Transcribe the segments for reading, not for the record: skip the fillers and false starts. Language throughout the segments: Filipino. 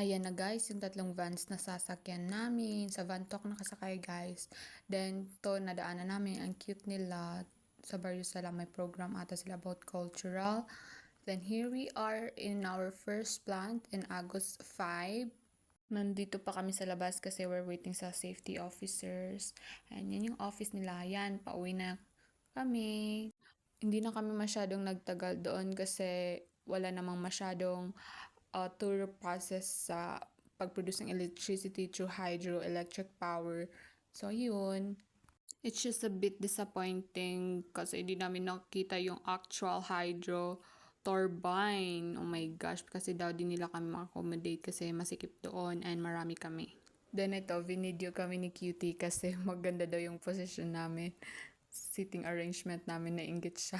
Ayan na guys, yung tatlong vans na sasakyan namin. Sa van talk nakasakay guys. Then to nadaanan namin, ang cute nila. Sa Barrio Sala may program ata sila about cultural. Then here we are in our first plant in August 5. Nandito pa kami sa labas kasi we're waiting sa safety officers. And yan yung office nila. Yan, pauwi na kami. Hindi na kami masyadong nagtagal doon kasi wala namang masyadong tour process sa pag-produce ng electricity through hydroelectric power. So, yun. It's just a bit disappointing kasi hindi namin nakita yung actual hydro turbine. Oh my gosh, kasi daw din nila kami ma-accommodate kasi masikip doon and marami kami. Then ito, video kami ni Cutie kasi maganda daw yung position namin. Sitting arrangement namin, nainggit siya.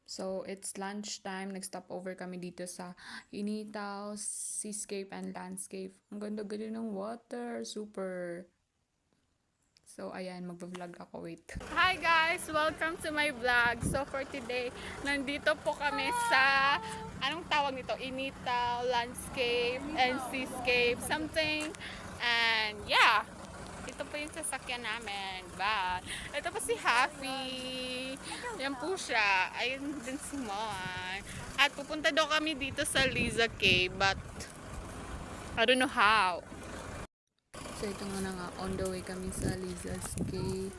So, it's lunchtime. Nag-stop over kami dito sa Initaw, Seascape and Landscape. Ang ganda-ganda ng water. Super. So, ayan. Magbablog ako. Wait. Hi guys! Welcome to my vlog. So, for today, nandito po kami sa, anong tawag nito? Initaw, Landscape, and Seascape. Something. And, yeah. Ito po yung sasakyan namin. But, ito po si Happy. Yan po siya. Ayun din si Mon. At pupunta daw kami dito sa Liza Cave. But, I don't know how. So, ito nga nga. On the way kami sa Liza's Cave.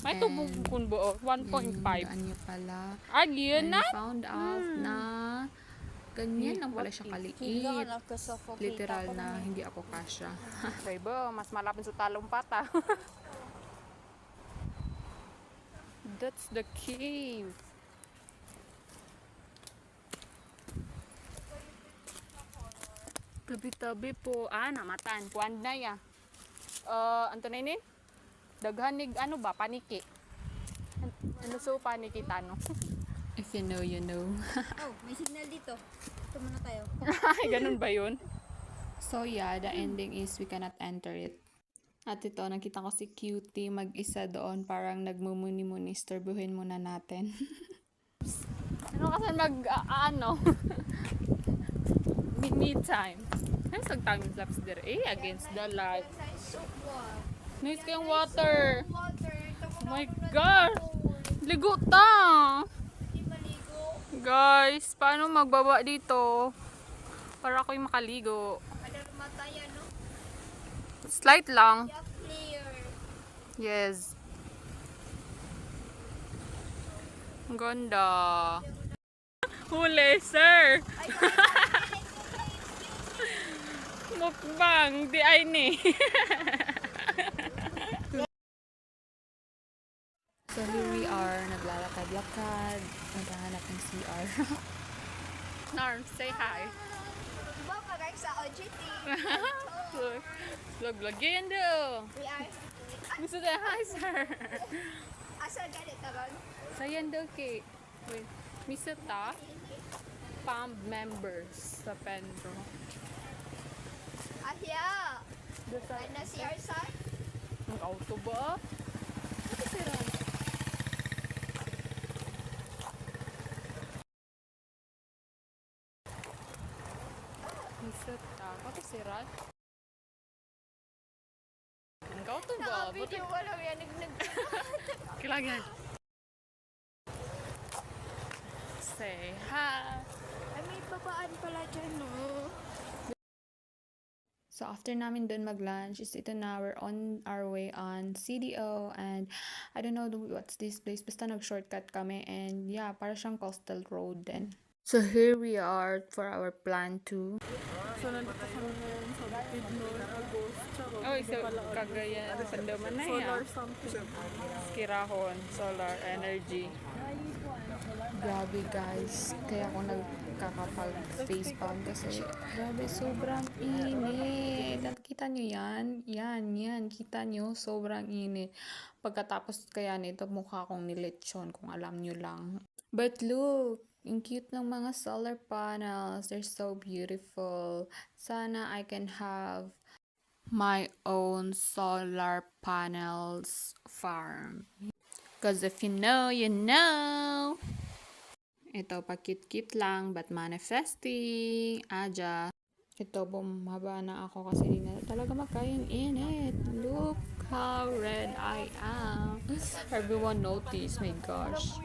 May tubog kun buo, 1.5. Yan niya pala. Yun And na? we found out na ganyan lang pala siya kaliit. Literal na hindi ako kasya. Diba, mas malapit sa talong pata. That's the cave. Tabi-tabi po. Namatan. Kuwan na ya. Anto na yun? Daghanig, ano ba? Paniki. Ano so paniki tano? If you know, you know. Oh, may signal dito. Ito muna tayo. Ay, ganun ba yun? So yeah, the ending is we cannot enter it. At ito, nakita ko si Cutie mag-isa doon, parang nagmumuni-muni, istorbuhin muna natin. Ano kasi ano? Me time. Ay, sagtang laps there. Against the light. Nice kayong water. Oh my God! Ligo ta! Guys, paano magbaba dito? Para ako'y makaligo. Slight lang. Yes. Ang ganda. Huli, sir! Mukbang, di ay ni. So here we are, naglalakad-lakad, naghahanap ng CR. Norm, say hi. Diba parang sa OJT? Vlog yan do. We are... Gusto na, hi sir. Asa ganit aron? Sayan daw kay. Wait, misa ta? PAM members sa Pendro. Ahya! Ay na CR side? Ang auto ba? Ano sira? Misa ta? Ano sira? Ang auto ba? Naka-video wala yan nag... Kailangan. Say hi. Ay, may babaan pala dyan, no? So after namin dun mag-lunch, is ito na, we're on our way on CDO and I don't know what's this place, basta nag-shortcut kami and yeah, para siyang coastal road din. So here we are for our plan 2. So, nandito kami ngayon sa Bukidnon, Agos, Charot. Oh, so, Cagayan, Pandaman na yan. Solar something. Kirahon, solar energy. Grabe guys, kaya ako nagkakapag-face palm kasi grabe, sobrang init. At kita nyo yan? Yan, kita nyo, sobrang init. Pagkatapos kaya nito, mukha akong nilechon kung alam nyo lang. But look, ang cute ng mga solar panels. They're so beautiful. Sana I can have my own solar panels farm. Because if you know, you know. Ito, pa-cute-cute lang, but manifesting. Aja. Ito, bumaba na ako kasi di na talaga magkayang init. Look how red I am. Everyone notice, my gosh.